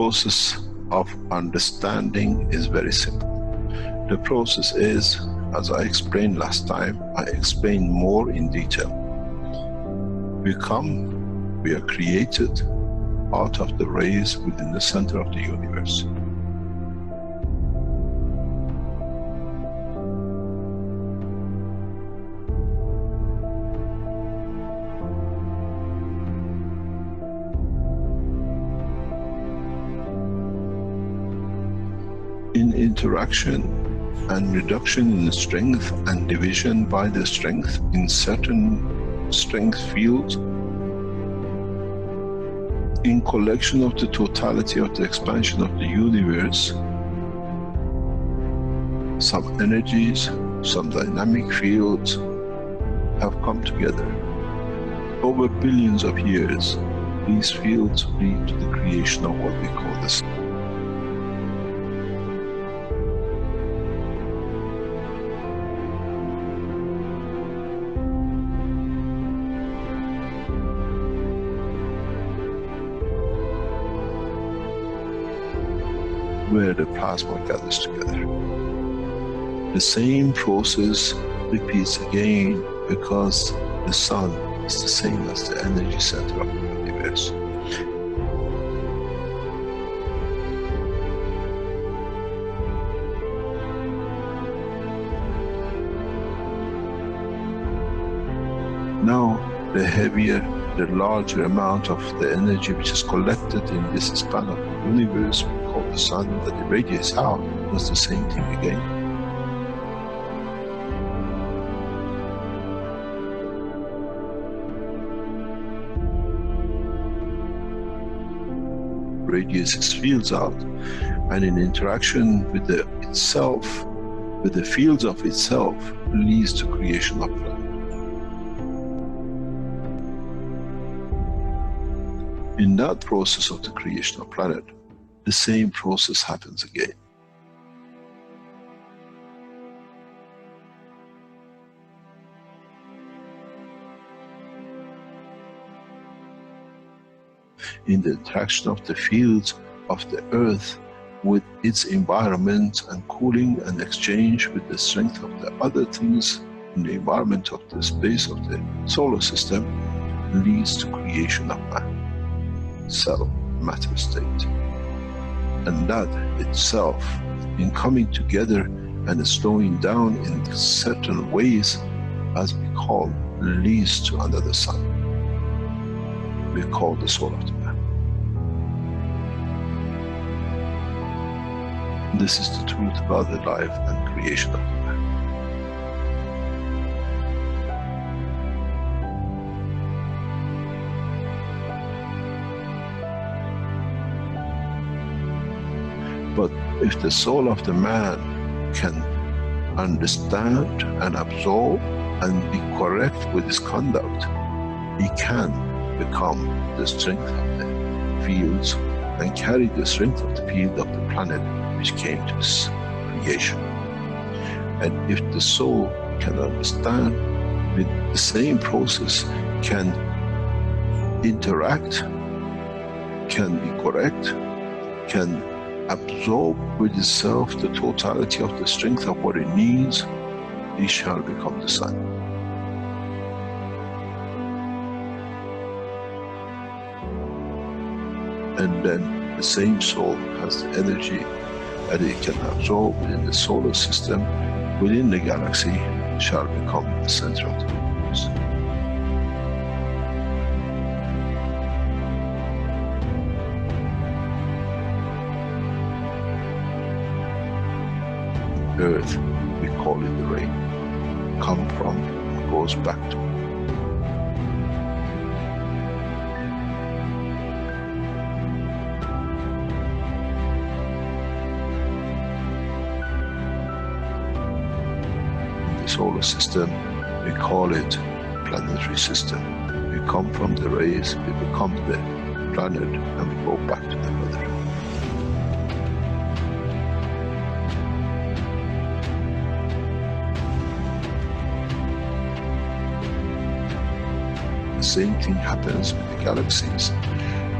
Process of understanding is very simple. The process is, as I explained last time, I explained more in detail. We are created out of the rays within the center of the universe. In interaction and reduction in strength and division by the strength in certain strength fields, in collection of the totality of the expansion of the universe, some energies, some dynamic fields have come together. Over billions of years, these fields lead to the creation of what we call the sun. Where the plasma gathers together. The same process repeats again because the sun is the same as the energy center of the universe. Now, the heavier, the larger amount of the energy which is collected in this span of the universe, called the sun, that irradiates out, does the same thing again. Radiates its fields out, and in interaction with itself, with the fields of itself, leads to creation of planet. In that process of the creation of planet, the same process happens again. In the interaction of the fields of the earth with its environment and cooling and exchange with the strength of the other things in the environment of the space of the solar system, leads to creation of man, cell, matter state. And that itself, in coming together and slowing down in certain ways, as we call, leads to another sun. We call the soul of the man. This is the truth about the life and creation of the man. But if the soul of the man can understand and absorb and be correct with his conduct, he can become the strength of the fields and carry the strength of the field of the planet which came to this creation. And if the soul can understand with the same process, can interact, can be correct, can absorb with itself the totality of the strength of what it needs, he shall become the sun. And then the same soul has the energy that it can absorb within the solar system, within the galaxy, shall become the center of the universe. Earth, we call it the rain, come from and goes back to. In the solar system, we call it planetary system. We come from the rays, we become the planet, and we go back to the mother. The same thing happens with the galaxies.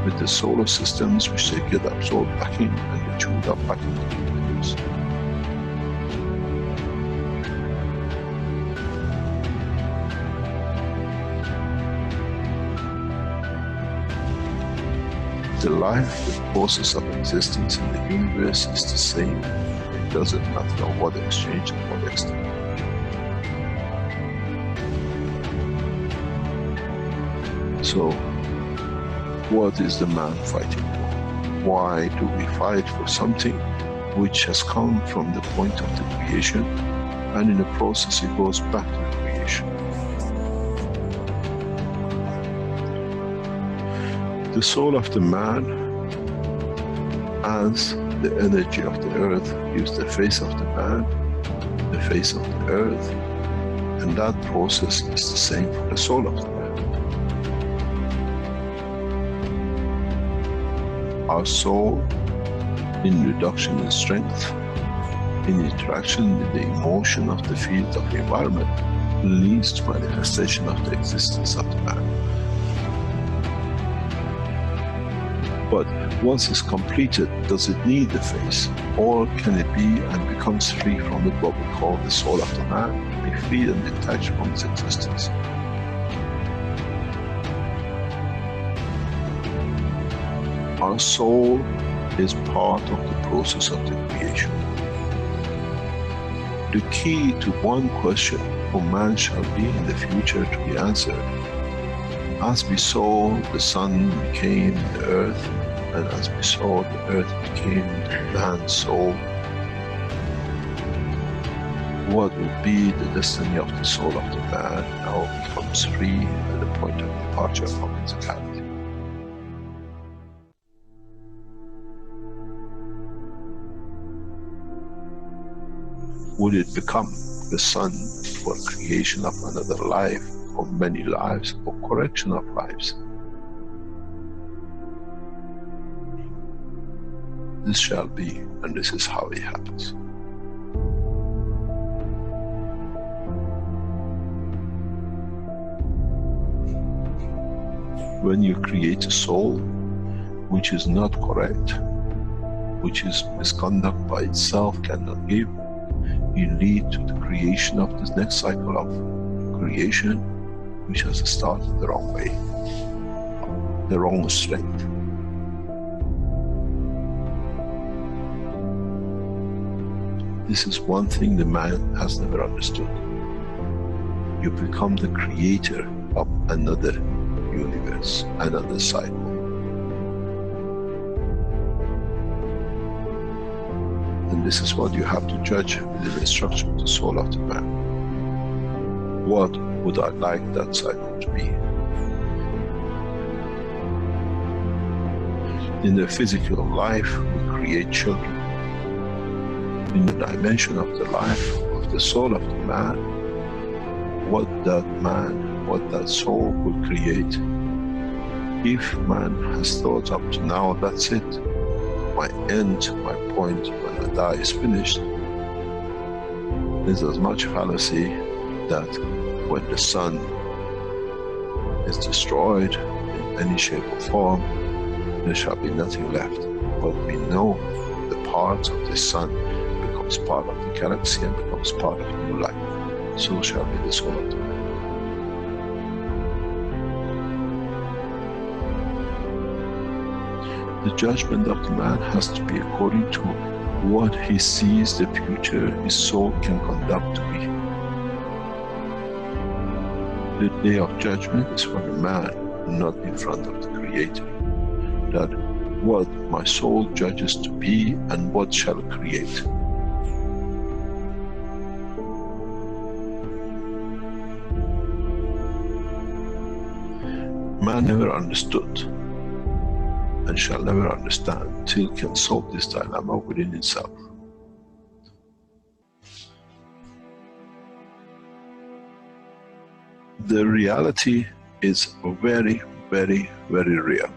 with the solar systems which they get absorbed back in and they chewed up back into the universe. The life, the process of existence in the universe is the same. It doesn't matter what exchange and what extent. So, what is the man fighting for? Why do we fight for something which has come from the point of the creation, and in the process it goes back to the creation? The soul of the man, as the energy of the earth, gives the face of the man, the face of the earth, and that process is the same for the soul of the man. Our soul, in reduction in strength, in interaction with the emotion of the field of the environment, leads to manifestation of the existence of the man. But once it's completed, does it need the face? Or can it be and becomes free from it, what we call the soul of the man, be free and detached from its existence? Our soul is part of the process of the creation. The key to one question for man shall be in the future to be answered. As we saw the sun became the earth, and as we saw the earth became man's soul, what will be the destiny of the soul of the man now becomes free at the point of departure from physicality. Would it become the sun for creation of another life, or many lives, or correction of lives? This shall be, and this is how it happens. When you create a soul which is not correct, which is misconduct by itself cannot give, you lead to the creation of this next cycle of creation, which has started the wrong way, the wrong strength. This is one thing the man has never understood. You become the creator of another universe, another cycle. And this is what you have to judge with the instruction of the soul of the man. What would I like that cycle to be? In the physical life, we create children. In the dimension of the life of the soul of the man, what that soul will create. If man has thought up to now, that's it, my end, my point, when I die is finished, there's as much fallacy that when the sun is destroyed in any shape or form, there shall be nothing left. But we know the parts of the sun becomes part of the galaxy and becomes part of new life. So shall be the soul of the man. The judgment of the man has to be according to what he sees the future his soul can conduct to be. The day of judgment is for the man, not in front of the Creator. That what my soul judges to be and what shall create. Man never understood and shall never understand till can solve this dilemma within itself. The reality is very, very, very real.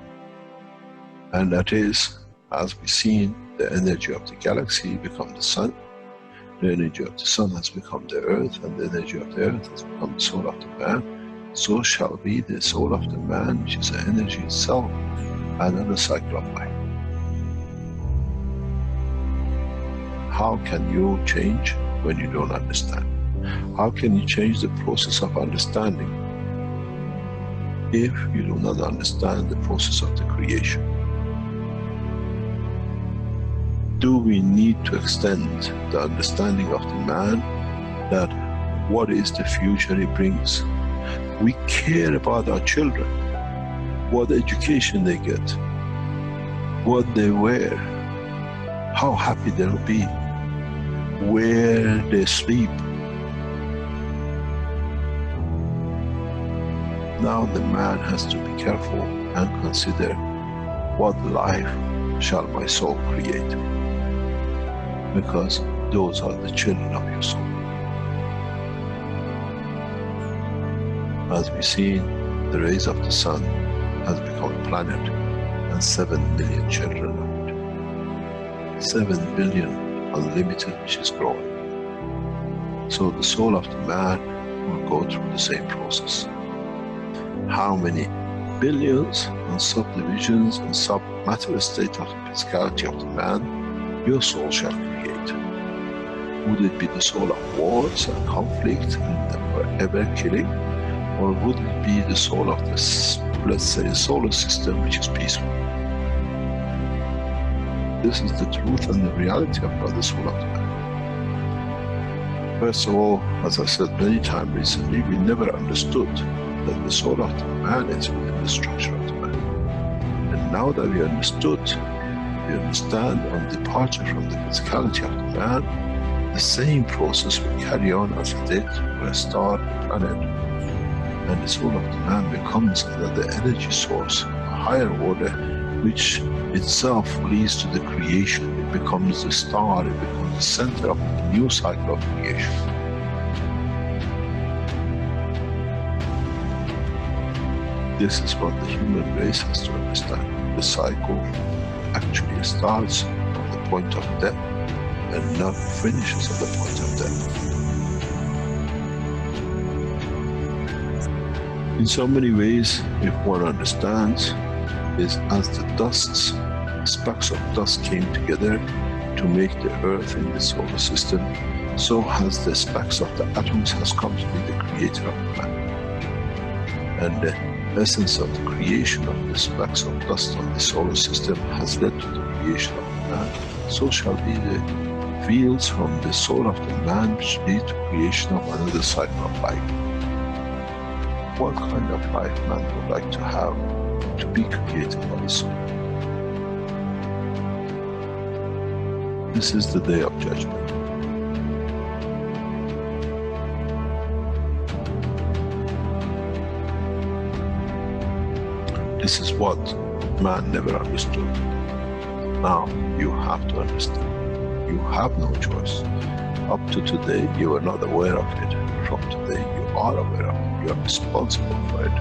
And that is, as we've seen, the energy of the galaxy become the sun, the energy of the sun has become the earth, and the energy of the earth has become the soul of the man. So shall be the soul of the man, which is the energy itself, another cycle of life. How can you change when you don't understand? How can you change the process of understanding if you do not understand the process of the creation? Do we need to extend the understanding of the man that what is the future he brings? We care about our children, what education they get, what they wear, how happy they'll be, where they sleep. Now the man has to be careful and consider, what life shall my soul create? Because those are the children of your soul. As we see, the rays of the sun has become a planet and 7 billion children of it. 7 billion unlimited, which is growing. So the soul of the man will go through the same process. How many billions and subdivisions and sub-matter state of the physicality of the man your soul shall create? Would it be the soul of wars and conflict and forever killing? Or would it be the soul of this, let's say, solar system, which is peaceful? This is the truth and the reality about the soul of the man. First of all, as I said many times recently, we never understood that the soul of the man is within the structure of the man. And now that we understood, we understand on departure from the physicality of the man, the same process will carry on as it did for a star, a planet. And the soul of the man becomes another energy source, a higher order, which itself leads to the creation. It becomes the star, it becomes the center of a new cycle of creation. This is what the human race has to understand. The cycle actually starts from the point of death and not finishes at the point of death. In so many ways, if one understands, is as the dusts, specks of dust came together to make the earth in the solar system, so has the specks of the atoms has come to be the creator of the man. And the essence of the creation of the specks of dust on the solar system has led to the creation of the man. So shall be the fields from the soul of the man which lead to creation of another cycle of life. What kind of life man would like to have to be created by the soul? This is the day of judgment. This is what man never understood. Now you have to understand. You have no choice. Up to today you were not aware of it. From today you are aware of it. You are responsible for it.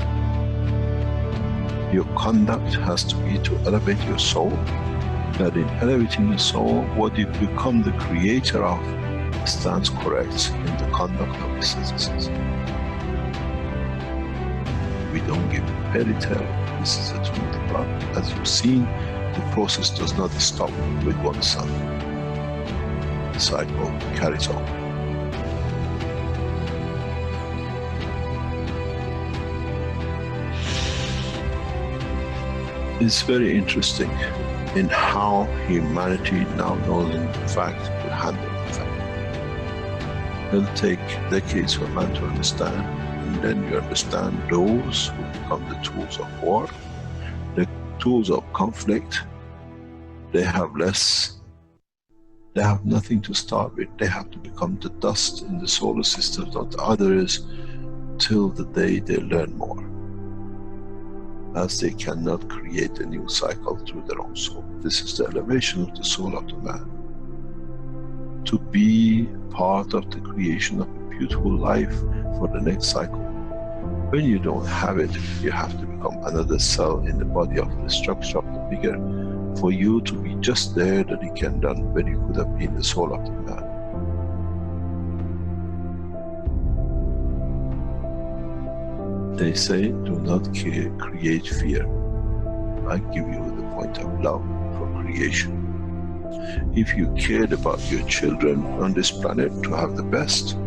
Your conduct has to be to elevate your soul. That in elevating the soul, what you become the creator of stands correct in the conduct of the citizens. We don't give fairy tale. This is the truth. But as you've seen, the process does not stop with one sun. The cycle carries on. It's very interesting in how humanity now knows in fact to handle the fact. It'll take decades for man to understand, and then you understand those who become the tools of war, the tools of conflict. They have less, they have nothing to start with. They have to become the dust in the solar system of the others till the day they learn more, as they cannot create a new cycle through their own soul. This is the elevation of the soul of the man. To be part of the creation of a beautiful life for the next cycle. When you don't have it, you have to become another cell in the body of the structure of the bigger, for you to be just there that it can done when you could have been the soul of the man. They say, do not create fear. I give you the point of love for creation. If you cared about your children on this planet to have the best,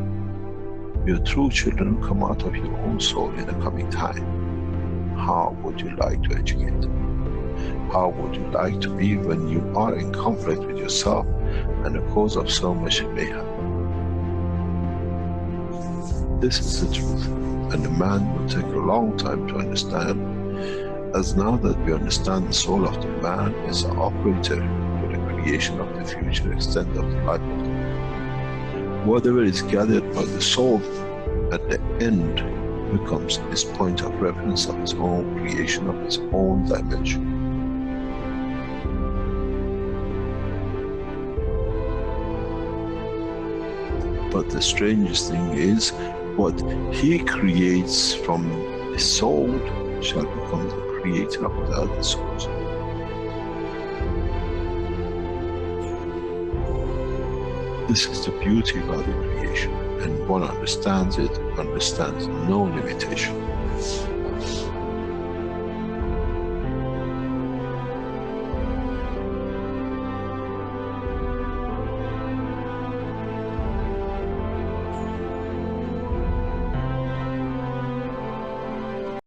your true children come out of your own soul in the coming time. How would you like to educate them? How would you like to be when you are in conflict with yourself and the cause of so much mayhem? This is the truth, and the man will take a long time to understand, as now that we understand the soul of the man is the operator for the creation of the future extent of the life of the man. Whatever is gathered by the soul at the end becomes his point of reference of his own creation, of his own dimension. But the strangest thing is, what he creates from his soul shall become the creator of the other souls. This is the beauty about the creation, and one understands it, understands no limitation.